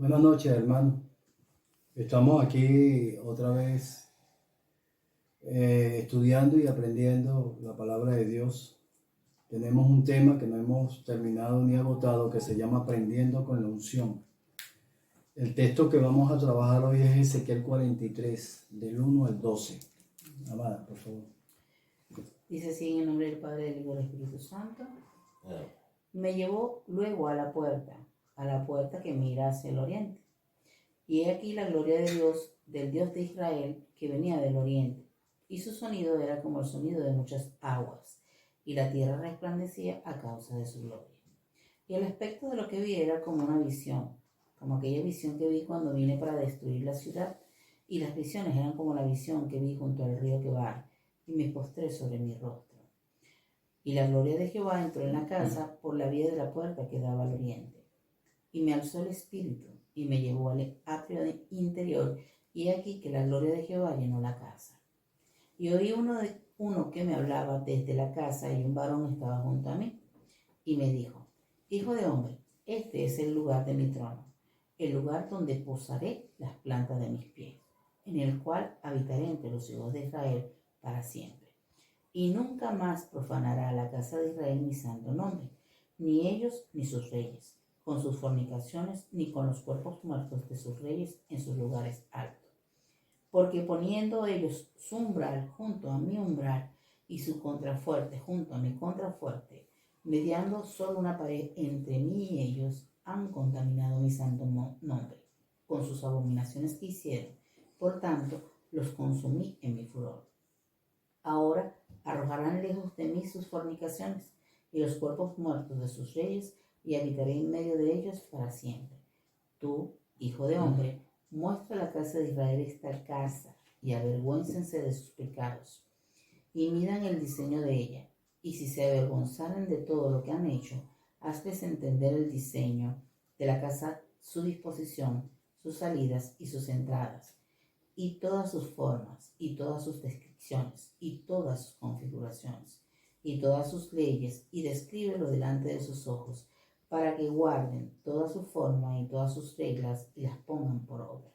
Buenas noches, hermano. Estamos aquí otra vez estudiando y aprendiendo la palabra de Dios. Tenemos un tema que no hemos terminado ni agotado que se llama Aprendiendo con la unción. El texto que vamos a trabajar hoy es Ezequiel 43, del 1 al 12. Amada, por favor. Dice así en el nombre del Padre, del Hijo y del Espíritu Santo. Me llevó luego a la puerta que mira hacia el oriente. Y he aquí la gloria de Dios, del Dios de Israel, que venía del oriente. Y su sonido era como el sonido de muchas aguas, y la tierra resplandecía a causa de su gloria. Y el aspecto de lo que vi era como una visión, como aquella visión que vi cuando vine para destruir la ciudad. Y las visiones eran como la visión que vi junto al río Quebar, y me postré sobre mi rostro. Y la gloria de Jehová entró en la casa por la vía de la puerta que daba al oriente. Y me alzó el espíritu, y me llevó al atrio interior, y aquí que la gloria de Jehová llenó la casa. Y oí uno que me hablaba desde la casa, y un varón estaba junto a mí, y me dijo: Hijo de hombre, este es el lugar de mi trono, el lugar donde posaré las plantas de mis pies, en el cual habitaré entre los hijos de Israel para siempre. Y nunca más profanará la casa de Israel mi santo nombre, ni ellos ni sus reyes, con sus fornicaciones, ni con los cuerpos muertos de sus reyes en sus lugares altos. Porque poniendo ellos su umbral junto a mi umbral, y su contrafuerte junto a mi contrafuerte, mediando solo una pared entre mí y ellos, han contaminado mi santo nombre, con sus abominaciones que hicieron. Por tanto, los consumí en mi furor. Ahora arrojarán lejos de mí sus fornicaciones y los cuerpos muertos de sus reyes, y habitaré en medio de ellos para siempre. Tú, hijo de hombre, muestra a la casa de Israel esta casa, y avergüéncense de sus pecados, y midan el diseño de ella. Y si se avergonzaren de todo lo que han hecho, hazles entender el diseño de la casa, su disposición, sus salidas y sus entradas, y todas sus formas, y todas sus descripciones, y todas sus configuraciones, y todas sus leyes, y descríbelo delante de sus ojos, para que guarden toda su forma y todas sus reglas, y las pongan por obra.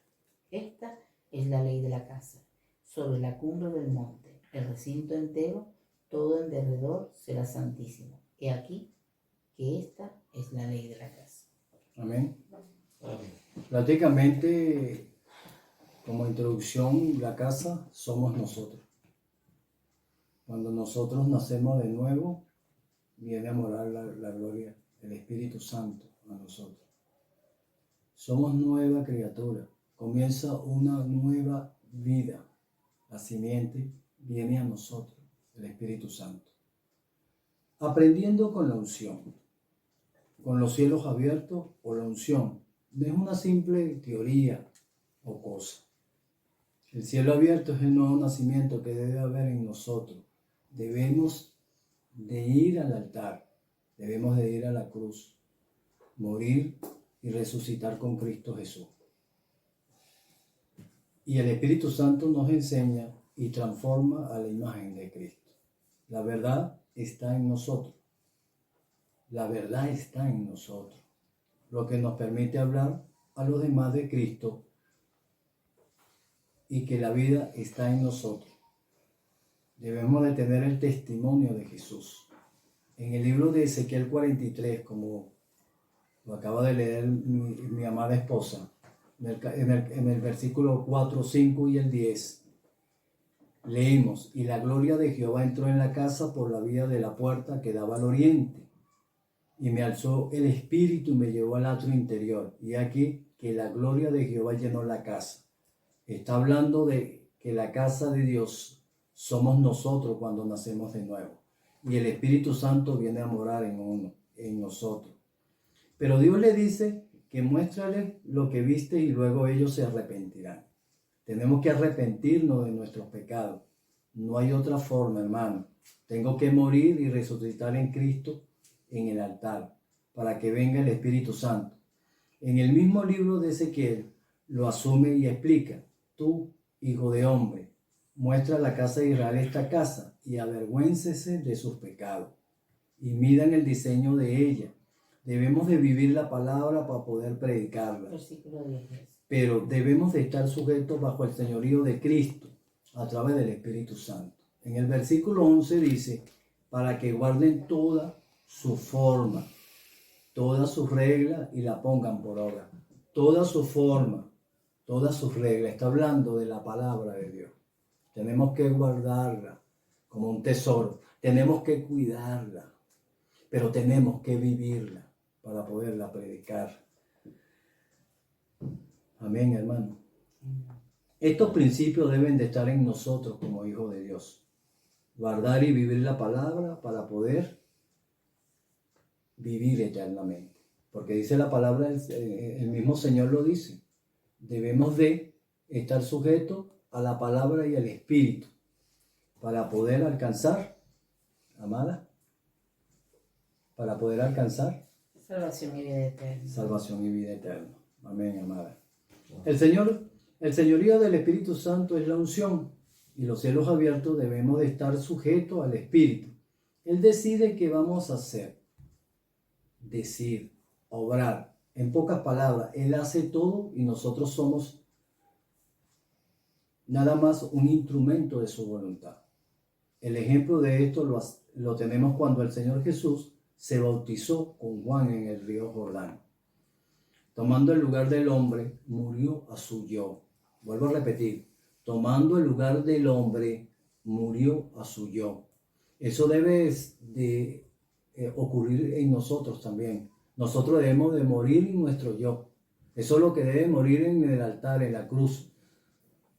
Esta es la ley de la casa, sobre la cumbre del monte, el recinto entero, todo en derredor será santísimo. He aquí que esta es la ley de la casa. Amén. Prácticamente, como introducción, la casa somos nosotros. Cuando nosotros nacemos de nuevo, viene a morar la gloria del Espíritu Santo a nosotros. Somos nueva criatura, comienza una nueva vida. La simiente viene a nosotros, el Espíritu Santo. Aprendiendo con la unción, con los cielos abiertos o la unción, no es una simple teoría o cosa. El cielo abierto es el nuevo nacimiento que debe haber en nosotros. Debemos de ir al altar, debemos de ir a la cruz, morir y resucitar con Cristo Jesús. Y el Espíritu Santo nos enseña y transforma a la imagen de Cristo. La verdad está en nosotros. La verdad está en nosotros, lo que nos permite hablar a los demás de Cristo y que la vida está en nosotros. Debemos de tener el testimonio de Jesús. En el libro de Ezequiel 43, como lo acaba de leer mi amada esposa, en el versículo 4, 5 y el 10, leímos: y la gloria de Jehová entró en la casa por la vía de la puerta que daba al oriente. Y me alzó el espíritu y me llevó al atrio interior. Y aquí que la gloria de Jehová llenó la casa. Está hablando de que la casa de Dios somos nosotros cuando nacemos de nuevo. Y el Espíritu Santo viene a morar en nosotros. Pero Dios le dice que muéstrale lo que viste y luego ellos se arrepentirán. Tenemos que arrepentirnos de nuestros pecados. No hay otra forma, hermano. Tengo que morir y resucitar en Cristo en el altar, para que venga el Espíritu Santo. En el mismo libro de Ezequiel lo asume y explica: tú, hijo de hombre, muestra a la casa de Israel esta casa y avergüéncese de sus pecados y midan el diseño de ella, Debemos de vivir la palabra para poder predicarla. Versículo 10. Pero debemos de estar sujetos bajo el señorío de Cristo a través del Espíritu Santo. En el versículo 11 dice, para que guarden toda su forma, todas sus reglas y la pongan por obra. Toda su forma, todas sus reglas. Está hablando de la palabra de Dios. Tenemos que guardarla como un tesoro. Tenemos que cuidarla, pero tenemos que vivirla para poderla predicar. Amén, hermano. Estos principios deben de estar en nosotros como hijos de Dios. Guardar y vivir la palabra para poder vivir eternamente. Porque dice la palabra, el mismo Señor lo dice. Debemos de estar sujetos a la palabra y al Espíritu para poder alcanzar, amada, para poder alcanzar Salvación y vida eterna. salvación y vida eterna. Amén, amada. El señorío del Espíritu Santo es la unción y los cielos abiertos debemos de estar sujetos al Espíritu. Él decide qué vamos a hacer, decir, obrar. En pocas palabras, Él hace todo y nosotros somos nada más un instrumento de su voluntad. El ejemplo de esto lo tenemos cuando el Señor Jesús se bautizó con Juan en el río Jordán. Tomando el lugar del hombre, murió a su yo. Vuelvo a repetir, tomando el lugar del hombre, murió a su yo. Eso debe de ocurrir en nosotros también. Nosotros debemos de morir en nuestro yo. Eso es lo que debe morir en el altar, en la cruz.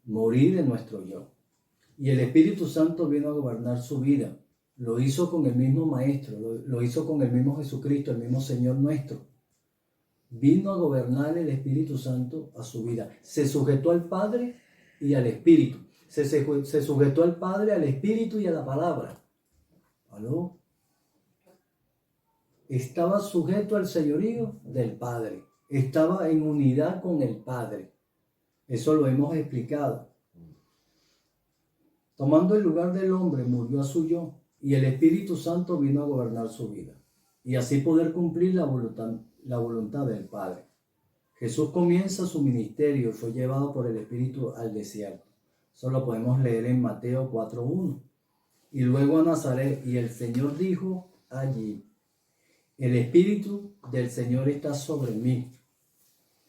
Morir en nuestro yo. Y el Espíritu Santo vino a gobernar su vida. Lo hizo con el mismo Maestro, lo hizo con el mismo Jesucristo, el mismo Señor nuestro. Vino a gobernar el Espíritu Santo a su vida. Se sujetó al Padre y al Espíritu. Se sujetó al Padre, al Espíritu y a la palabra. ¿Aló? Estaba sujeto al señorío del Padre. Estaba en unidad con el Padre. Eso lo hemos explicado. Tomando el lugar del hombre, murió a su yo. Y el Espíritu Santo vino a gobernar su vida. Y así poder cumplir la voluntad del Padre. Jesús comienza su ministerio y fue llevado por el Espíritu al desierto. Eso lo podemos leer en Mateo 4:1. Y luego a Nazaret, y el Señor dijo allí, el Espíritu del Señor está sobre mí.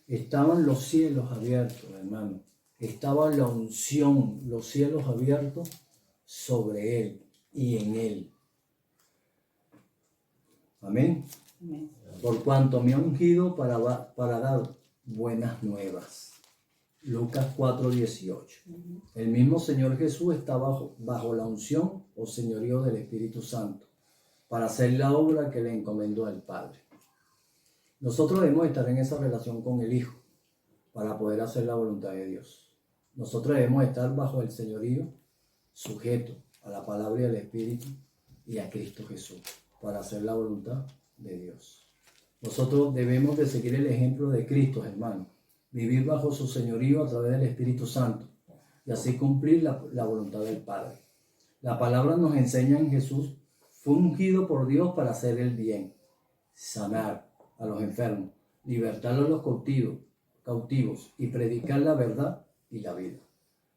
Estaban los cielos abiertos, hermano. Estaba la unción, los cielos abiertos sobre él y en él. Amén. Amén. Por cuanto me ha ungido para dar buenas nuevas. Lucas 4:18. El mismo Señor Jesús está bajo la unción o señorío del Espíritu Santo para hacer la obra que le encomendó al Padre. Nosotros debemos estar en esa relación con el Hijo para poder hacer la voluntad de Dios. Nosotros debemos estar bajo el señorío, sujeto a la palabra y al Espíritu y a Cristo Jesús para hacer la voluntad de Dios. Nosotros debemos de seguir el ejemplo de Cristo, hermano. Vivir bajo su señorío a través del Espíritu Santo y así cumplir la voluntad del Padre. La palabra nos enseña en Jesús, fue ungido por Dios para hacer el bien, sanar a los enfermos, libertar a los cautivos y predicar la verdad y la vida.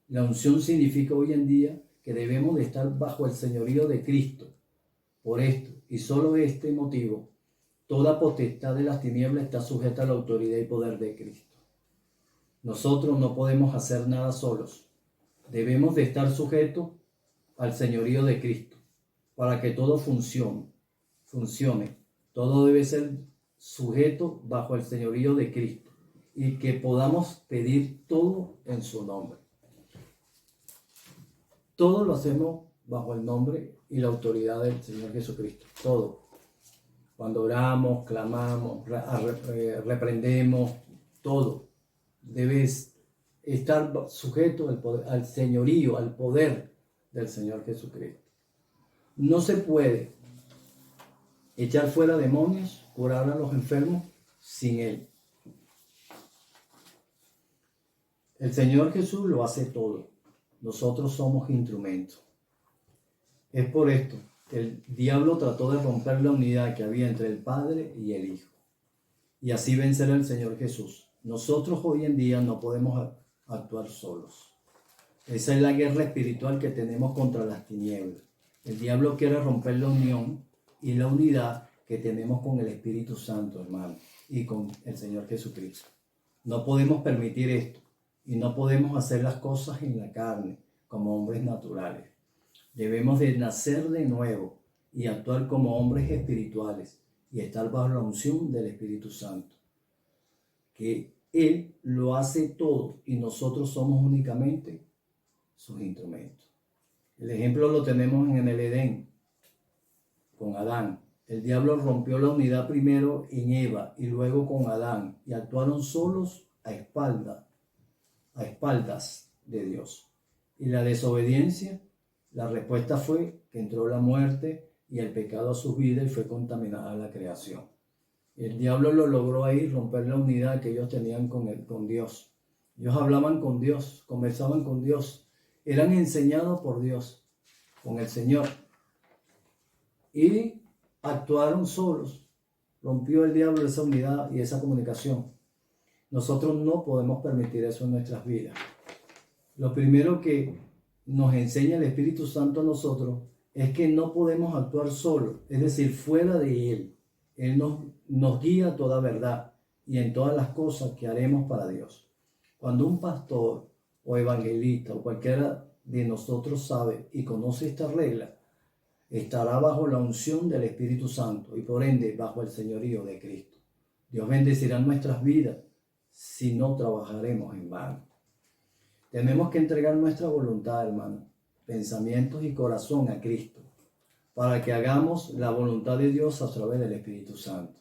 La unción significa hoy en día que debemos de estar bajo el señorío de Cristo. Por esto y solo este motivo, toda potestad de las tinieblas está sujeta a la autoridad y poder de Cristo. Nosotros no podemos hacer nada solos. Debemos de estar sujetos al señorío de Cristo para que todo funcione. Todo debe ser sujeto bajo el señorío de Cristo y que podamos pedir todo en su nombre. Todo lo hacemos bajo el nombre y la autoridad del Señor Jesucristo. Todo. Cuando oramos, clamamos, reprendemos, todo. Debes estar sujeto al señorío, al poder del Señor Jesucristo. No se puede echar fuera demonios, curar a los enfermos sin Él. El Señor Jesús lo hace todo. Nosotros somos instrumentos. Es por esto que el diablo trató de romper la unidad que había entre el Padre y el Hijo. y así vencer al Señor Jesús. Nosotros hoy en día no podemos actuar solos. Esa es la guerra espiritual que tenemos contra las tinieblas. El diablo quiere romper la unión y la unidad que tenemos con el Espíritu Santo, hermano, y con el Señor Jesucristo. No podemos permitir esto y no podemos hacer las cosas en la carne como hombres naturales. Debemos de nacer de nuevo y actuar como hombres espirituales y estar bajo la unción del Espíritu Santo, que Él lo hace todo y nosotros somos únicamente sus instrumentos. El ejemplo lo tenemos en el Edén, con Adán. El diablo rompió la unidad primero en Eva y luego con Adán, y actuaron solos a espaldas de Dios. Y la desobediencia, la respuesta fue que entró la muerte y el pecado a sus vidas y fue contaminada la creación. El diablo lo logró ahí, romper la unidad que ellos tenían con Dios. Ellos hablaban con Dios, conversaban con Dios, eran enseñados por Dios, con el Señor. Y actuaron solos. Rompió el diablo esa unidad y esa comunicación. Nosotros no podemos permitir eso en nuestras vidas. Lo primero que nos enseña el Espíritu Santo a nosotros es que no podemos actuar solos, es decir, fuera de Él. Él nos guía a toda verdad y en todas las cosas que haremos para Dios. Cuando un pastor o evangelista o cualquiera de nosotros sabe y conoce esta regla, estará bajo la unción del Espíritu Santo y por ende bajo el señorío de Cristo. Dios bendecirá nuestras vidas si no trabajaremos en vano. Tenemos que entregar nuestra voluntad, hermano, pensamientos y corazón a Cristo, para que hagamos la voluntad de Dios a través del Espíritu Santo.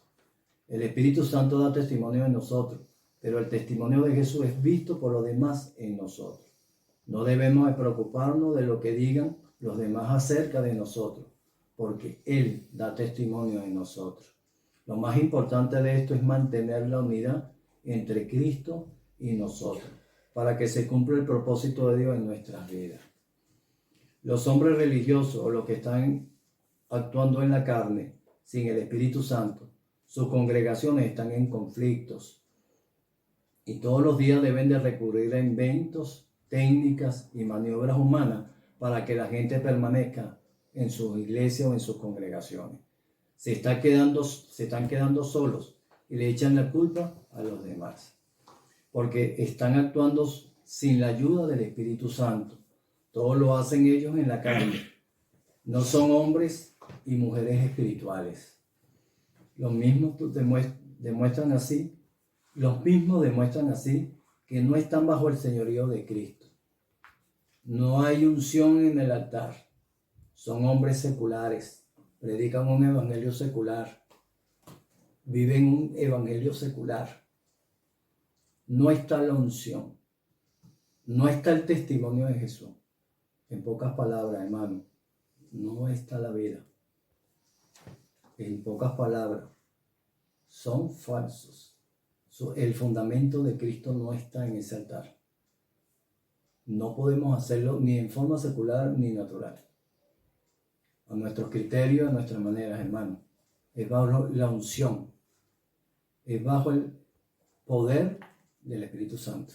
El Espíritu Santo da testimonio en nosotros, pero el testimonio de Jesús es visto por los demás en nosotros. No debemos de preocuparnos de lo que digan los demás acerca de nosotros, porque Él da testimonio en nosotros. Lo más importante de esto es mantener la unidad entre Cristo y nosotros, para que se cumpla el propósito de Dios en nuestras vidas. Los hombres religiosos o los que están actuando en la carne sin el Espíritu Santo, sus congregaciones están en conflictos y todos los días deben de recurrir a inventos, técnicas y maniobras humanas para que la gente permanezca en sus iglesias o en sus congregaciones. Se están quedando solos y le echan la culpa a los demás, porque están actuando sin la ayuda del Espíritu Santo. Todo lo hacen ellos en la carne. No son hombres y mujeres espirituales. Los mismos demuestran así que no están bajo el señorío de Cristo. No hay unción en el altar. Son hombres seculares. Predican un evangelio secular. Viven un evangelio secular. No está la unción. No está el testimonio de Jesús. En pocas palabras, hermano, no está la vida. En pocas palabras, son falsos. El fundamento de Cristo no está en ese altar. No podemos hacerlo ni en forma secular ni natural. A nuestros criterios, a nuestras maneras, hermano. Es bajo la unción. Es bajo el poder del Espíritu Santo.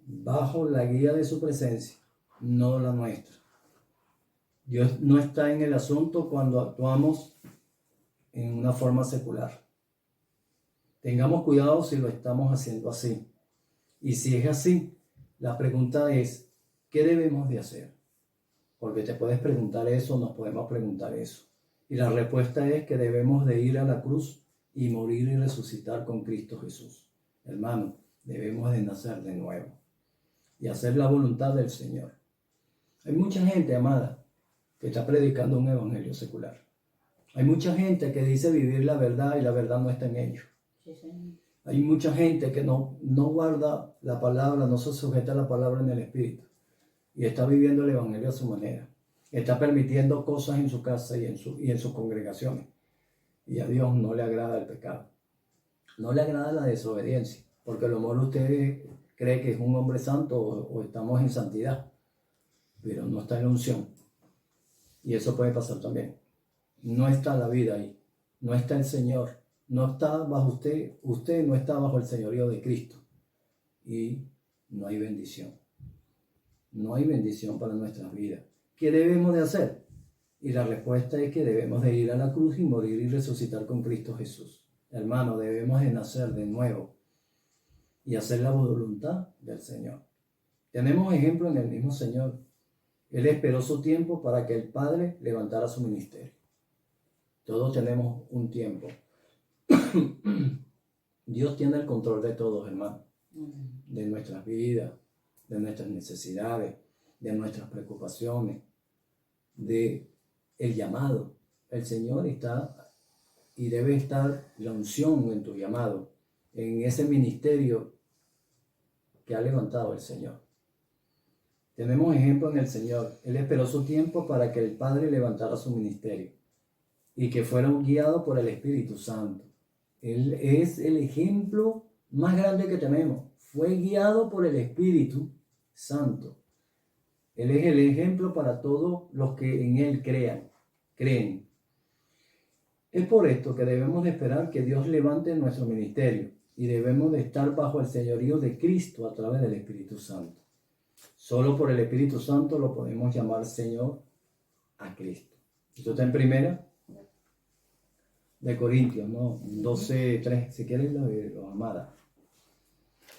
Bajo la guía de su presencia, no la nuestra. Dios no está en el asunto cuando actuamos en una forma secular. Tengamos cuidado si lo estamos haciendo así. Y si es así, la pregunta es, ¿qué debemos de hacer? Porque te puedes preguntar eso, nos podemos preguntar eso. Y la respuesta es que debemos de ir a la cruz y morir y resucitar con Cristo Jesús. Hermano, debemos de nacer de nuevo y hacer la voluntad del Señor. Hay mucha gente, amada, que está predicando un evangelio secular. Hay mucha gente que dice vivir la verdad y la verdad no está en ellos. Sí, sí. Hay mucha gente que no guarda la palabra, no se sujeta a la palabra en el Espíritu y está viviendo el evangelio a su manera. Está permitiendo cosas en su casa y en sus congregaciones. Y a Dios no le agrada el pecado. No le agrada la desobediencia, porque a lo mejor usted cree que es un hombre santo o estamos en santidad, pero no está en la unción. Y eso puede pasar también. No está la vida ahí, no está el Señor, no está bajo usted no está bajo el señorío de Cristo. Y no hay bendición. No hay bendición para nuestras vidas. ¿Qué debemos de hacer? Y la respuesta es que debemos de ir a la cruz y morir y resucitar con Cristo Jesús. Hermano, debemos de nacer de nuevo y hacer la voluntad del Señor. Tenemos ejemplo en el mismo Señor. Él esperó su tiempo para que el Padre levantara su ministerio. Todos tenemos un tiempo. Dios tiene el control de todos, hermano. De nuestras vidas, de nuestras necesidades, de nuestras preocupaciones, de el llamado. El Señor está y debe estar la unción en tu llamado, en ese ministerio que ha levantado el Señor. Tenemos ejemplo en el Señor. Él esperó su tiempo para que el Padre levantara su ministerio y que fuera guiado por el Espíritu Santo. Él es el ejemplo más grande que tenemos. Fue guiado por el Espíritu Santo. Él es el ejemplo para todos los que en Él creen. Es por esto que debemos de esperar que Dios levante nuestro ministerio y debemos de estar bajo el señorío de Cristo a través del Espíritu Santo. Solo por el Espíritu Santo lo podemos llamar Señor a Cristo. Esto está en primera de Corintios, ¿no? 12:3. Si quieres lo amada.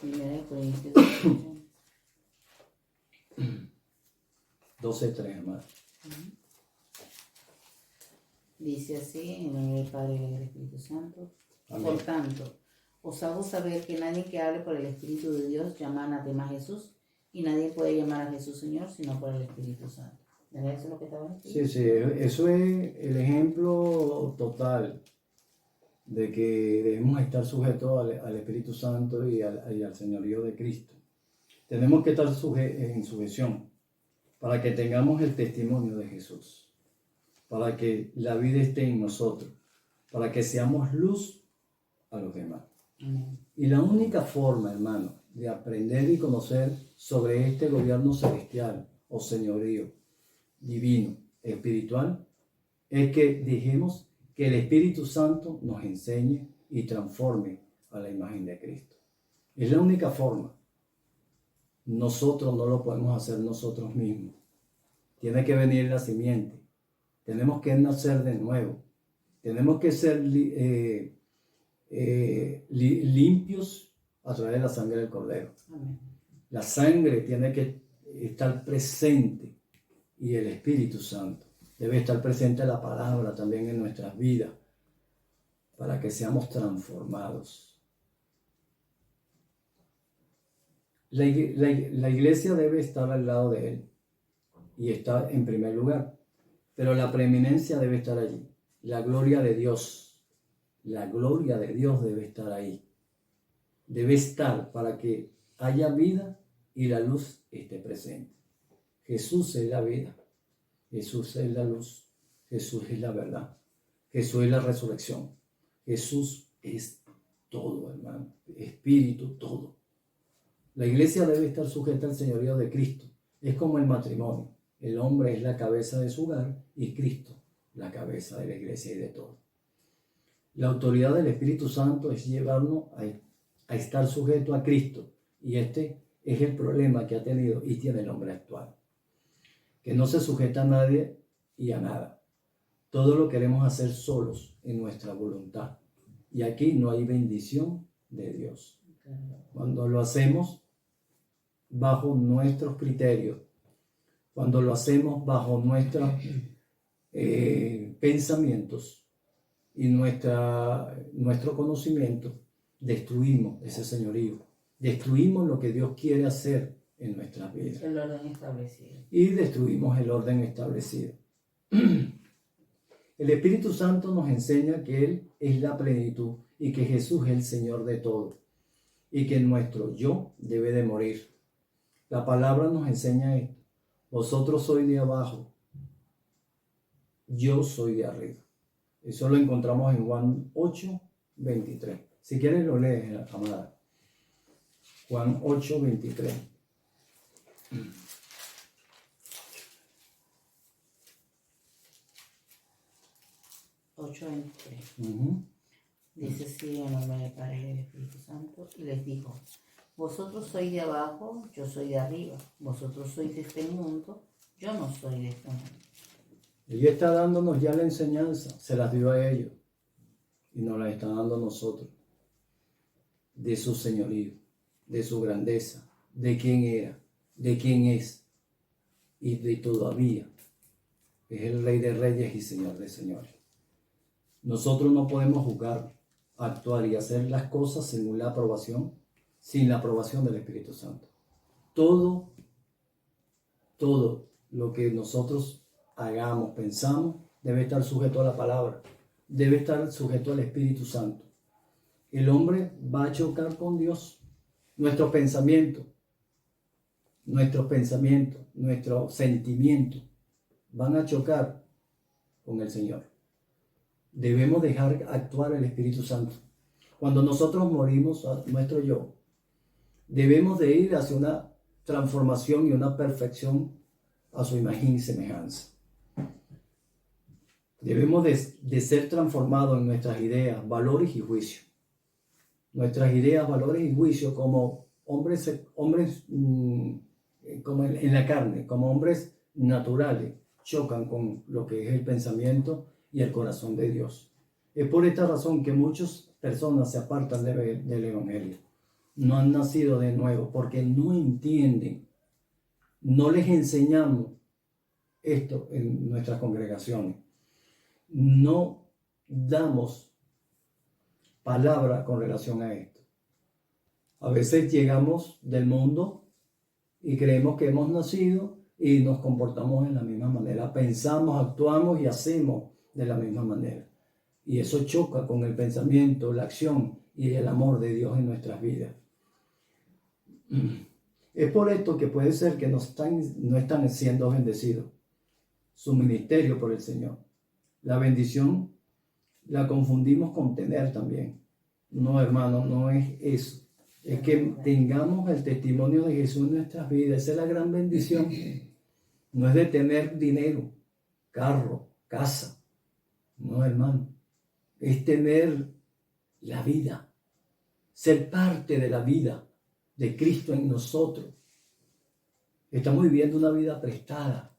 Primera de Corintios 12:3, amada. Dice así, en el nombre del Padre y del Espíritu Santo. Amén. Por tanto, os hago saber que nadie que hable por el Espíritu de Dios llama anatema a Jesús, y nadie puede llamar a Jesús Señor sino por el Espíritu Santo. ¿Verdad? ¿Eso es lo que estaba escrito? Sí, eso es el ejemplo total de que debemos estar sujetos al Espíritu Santo y al señorío de Cristo. Tenemos que estar en sujeción para que tengamos el testimonio de Jesús, para que la vida esté en nosotros, para que seamos luz a los demás. Amén. Y la única forma, hermano, de aprender y conocer sobre este gobierno celestial o señorío divino, espiritual, es que dejemos que el Espíritu Santo nos enseñe y transforme a la imagen de Cristo. Es la única forma. Nosotros no lo podemos hacer nosotros mismos. Tiene que venir la simiente. Tenemos que nacer de nuevo. Tenemos que ser limpios a través de la sangre del Cordero. Amén. La sangre tiene que estar presente y el Espíritu Santo. Debe estar presente la palabra también en nuestras vidas para que seamos transformados. La iglesia debe estar al lado de Él y está en primer lugar, pero la preeminencia debe estar allí. La gloria de Dios debe estar ahí. Debe estar para que haya vida y la luz esté presente. Jesús es la vida, Jesús es la luz, Jesús es la verdad, Jesús es la resurrección, Jesús es todo, hermano, espíritu, todo. La iglesia debe estar sujeta al señorío de Cristo. Es como el matrimonio. El hombre es la cabeza de su hogar y Cristo la cabeza de la iglesia y de todo. La autoridad del Espíritu Santo es llevarnos a estar sujeto a Cristo. Y este es el problema que ha tenido y tiene el hombre actual. Que no se sujeta a nadie y a nada. Todo lo queremos hacer solos en nuestra voluntad. Y aquí no hay bendición de Dios. Cuando lo hacemos bajo nuestros criterios, cuando lo hacemos bajo nuestros pensamientos y nuestro conocimiento, destruimos ese señorío, destruimos lo que Dios quiere hacer en nuestras vidas. El orden establecido. Y destruimos el orden establecido. El Espíritu Santo nos enseña que Él es la plenitud y que Jesús es el Señor de todo y que nuestro yo debe de morir. La palabra nos enseña esto. Vosotros sois de abajo, yo soy de arriba. Eso lo encontramos en Juan 8:23. Si quieres lo lees, amada. Juan 8:23. Dice así en el nombre del Padre y del Espíritu Santo, y les dijo: vosotros sois de abajo, yo soy de arriba. Vosotros sois de este mundo, yo no soy de este mundo. Ella está dándonos ya la enseñanza, se las dio a ellos y nos la está dando a nosotros, de su señorío, de su grandeza, de quién era, de quién es y de todavía es el Rey de Reyes y Señor de Señores. Nosotros no podemos juzgar, actuar y hacer las cosas sin la aprobación del Espíritu Santo. Todo lo que nosotros hagamos, pensamos, debe estar sujeto a la palabra, debe estar sujeto al Espíritu Santo. El hombre va a chocar con Dios. Nuestros pensamientos, nuestros sentimientos van a chocar con el Señor. Debemos dejar actuar el Espíritu Santo. Cuando nosotros morimos a nuestro yo, debemos de ir hacia una transformación y una perfección a su imagen y semejanza. Debemos de ser transformados en nuestras ideas, valores y juicios. Nuestras ideas, valores y juicios como hombres como en la carne, como hombres naturales, chocan con lo que es el pensamiento y el corazón de Dios. Es por esta razón que muchas personas se apartan del Evangelio. No han nacido de nuevo porque no entienden. No les enseñamos esto en nuestras congregaciones. No damos palabra con relación a esto. A veces llegamos del mundo y creemos que hemos nacido y nos comportamos de la misma manera. Pensamos, actuamos y hacemos de la misma manera. Y eso choca con el pensamiento, la acción y el amor de Dios en nuestras vidas. Es por esto que puede ser que no están siendo bendecidos. Su ministerio por el Señor. La bendición la confundimos con tener también. No, hermano, no es eso. Es que tengamos el testimonio de Jesús en nuestras vidas. Esa es la gran bendición. No es de tener dinero, carro, casa. No, hermano. Es tener la vida. Ser parte de la vida de Cristo en nosotros. Estamos viviendo una vida prestada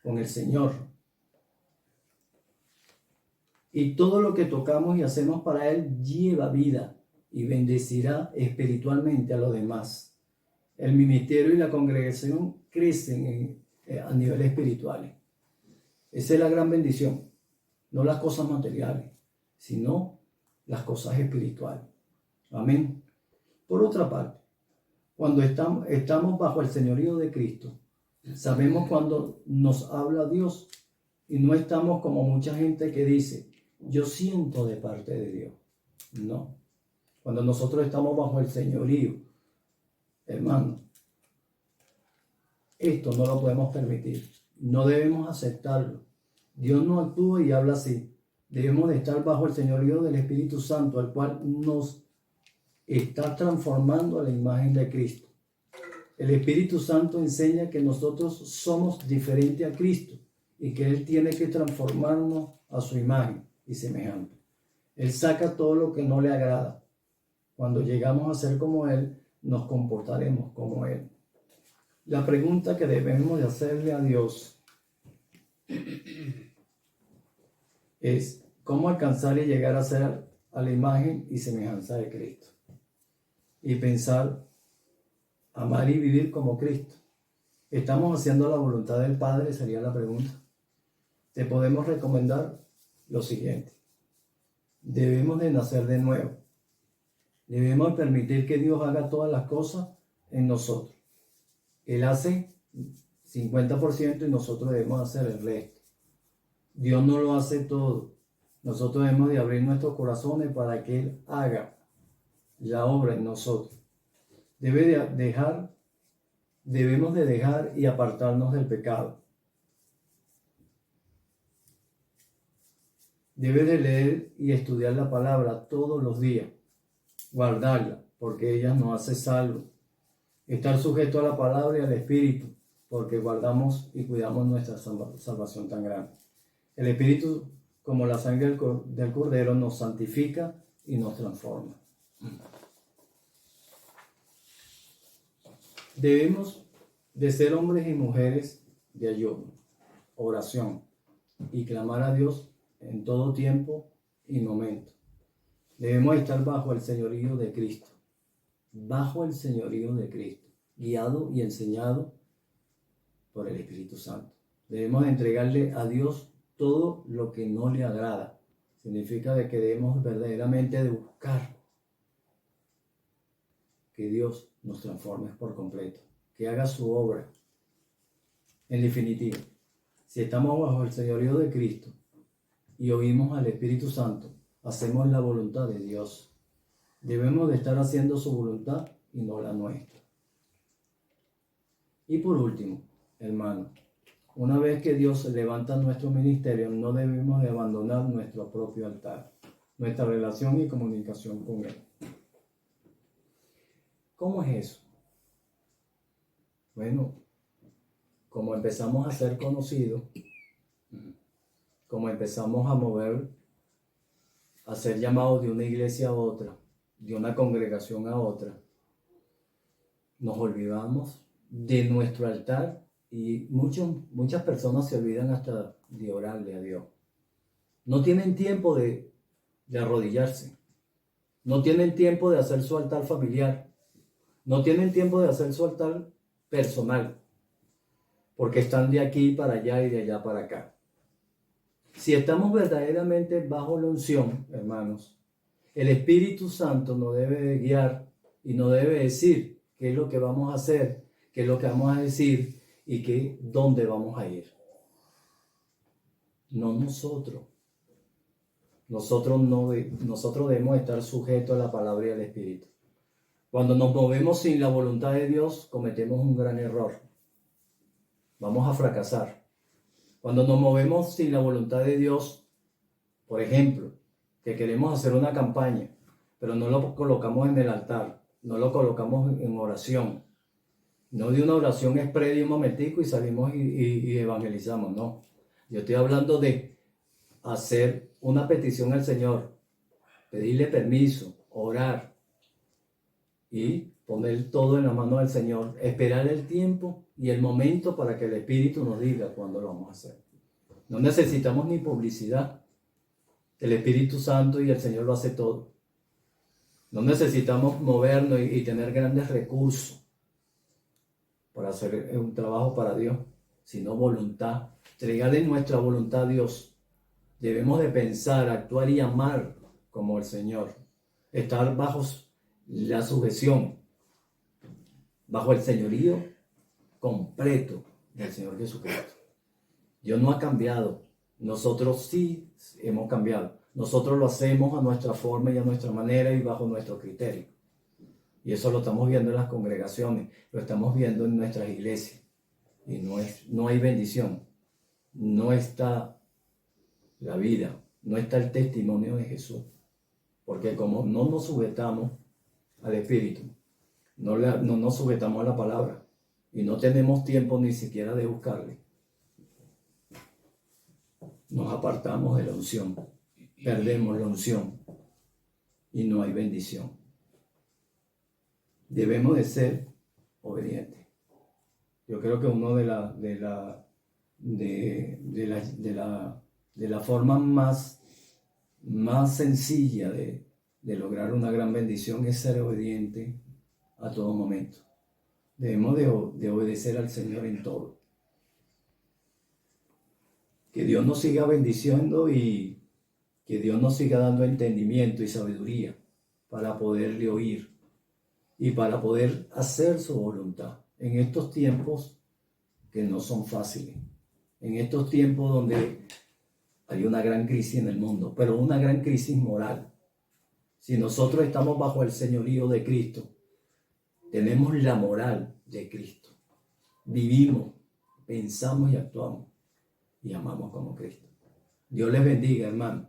con el Señor. Y todo lo que tocamos y hacemos para Él lleva vida y bendecirá espiritualmente a los demás. El ministerio y la congregación crecen a nivel espiritual. Esa es la gran bendición. No las cosas materiales, sino las cosas espirituales. Amén. Por otra parte, cuando estamos bajo el señorío de Cristo, sabemos cuando nos habla Dios y no estamos como mucha gente que dice: yo siento de parte de Dios. No. Cuando nosotros estamos bajo el señorío, hermano, esto no lo podemos permitir. No debemos aceptarlo. Dios no actúa y habla así. Debemos de estar bajo el señorío del Espíritu Santo, al cual nos está transformando a la imagen de Cristo. El Espíritu Santo enseña que nosotros somos diferentes a Cristo y que Él tiene que transformarnos a su imagen y semejanza. Él saca todo lo que no le agrada. Cuando llegamos a ser como Él, nos comportaremos como Él. La pregunta que debemos de hacerle a Dios es: ¿cómo alcanzar y llegar a ser a la imagen y semejanza de Cristo? Y pensar, amar y vivir como Cristo. ¿Estamos haciendo la voluntad del Padre? Sería la pregunta. Te podemos recomendar lo siguiente: debemos de nacer de nuevo. Debemos permitir que Dios haga todas las cosas en nosotros. Él hace 50% y nosotros debemos hacer el resto. Dios no lo hace todo. Nosotros debemos de abrir nuestros corazones para que Él haga la obra en nosotros. Debemos de dejar y apartarnos del pecado. Debe de leer y estudiar la palabra todos los días. Guardarla, porque ella nos hace salvos. Estar sujeto a la palabra y al Espíritu, porque guardamos y cuidamos nuestra salvación tan grande. El Espíritu como la sangre del Cordero, nos santifica y nos transforma. Debemos de ser hombres y mujeres de ayuno, oración y clamar a Dios en todo tiempo y momento. Debemos estar bajo el señorío de Cristo, guiado y enseñado por el Espíritu Santo. Debemos entregarle a Dios todo lo que no le agrada. Significa de que debemos verdaderamente de buscar que Dios nos transforme por completo, que haga su obra. En definitiva, si estamos bajo el señorío de Cristo y oímos al Espíritu Santo, hacemos la voluntad de Dios. Debemos de estar haciendo su voluntad y no la nuestra. Y por último, hermano, una vez que Dios levanta nuestro ministerio, no debemos de abandonar nuestro propio altar, nuestra relación y comunicación con Él. ¿Cómo es eso? Bueno, como empezamos a ser conocidos, como empezamos a mover, a ser llamados de una iglesia a otra, de una congregación a otra, nos olvidamos de nuestro altar y muchas personas se olvidan hasta de orarle a Dios. No tienen tiempo de arrodillarse, no tienen tiempo de hacer su altar familiar, no tienen tiempo de hacer su altar personal, porque están de aquí para allá y de allá para acá. Si estamos verdaderamente bajo la unción, hermanos, el Espíritu Santo nos debe de guiar y nos debe decir qué es lo que vamos a hacer, qué es lo que vamos a decir y dónde vamos a ir. No nosotros. Nosotros debemos estar sujetos a la palabra y al Espíritu. Cuando nos movemos sin la voluntad de Dios, cometemos un gran error. Vamos a fracasar. Cuando nos movemos sin la voluntad de Dios, por ejemplo, que queremos hacer una campaña, pero no lo colocamos en el altar, no lo colocamos en oración, no de una oración express de un momentico y salimos y evangelizamos, no. Yo estoy hablando de hacer una petición al Señor, pedirle permiso, orar y poner todo en la mano del Señor, esperar el tiempo y el momento para que el Espíritu nos diga cuándo lo vamos a hacer. No necesitamos ni publicidad. El Espíritu Santo y el Señor lo hace todo. No necesitamos movernos y tener grandes recursos para hacer un trabajo para Dios, sino voluntad. Entregarle nuestra voluntad a Dios. Debemos de pensar, actuar y amar como el Señor. Estar bajo la sujeción, bajo el señorío completo del Señor Jesucristo. Dios no ha cambiado. Nosotros sí hemos cambiado. Nosotros lo hacemos a nuestra forma y a nuestra manera y bajo nuestro criterio. Y eso lo estamos viendo en las congregaciones, lo estamos viendo en nuestras iglesias. Y no hay bendición. No está la vida, no está el testimonio de Jesús. Porque como no nos sujetamos al Espíritu, no nos sujetamos a la palabra y no tenemos tiempo ni siquiera de buscarle, nos apartamos de la unción, perdemos la unción y no hay bendición. Debemos de ser obedientes. Yo creo que uno de la forma más sencilla de lograr una gran bendición es ser obediente a todo momento. Debemos de obedecer al Señor en todo. Que Dios nos siga bendiciendo y que Dios nos siga dando entendimiento y sabiduría para poderle oír y para poder hacer su voluntad en estos tiempos que no son fáciles, en estos tiempos donde hay una gran crisis en el mundo, pero una gran crisis moral. Si nosotros estamos bajo el señorío de Cristo, tenemos la moral de Cristo, vivimos, pensamos y actuamos y amamos como Cristo. Dios les bendiga, hermano.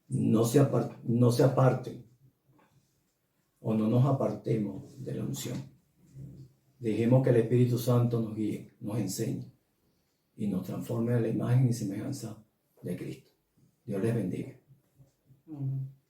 No se aparten o no nos apartemos de la unción. Dejemos que el Espíritu Santo nos guíe, nos enseñe y nos transforme a la imagen y semejanza de Cristo. Dios les bendiga. Amén.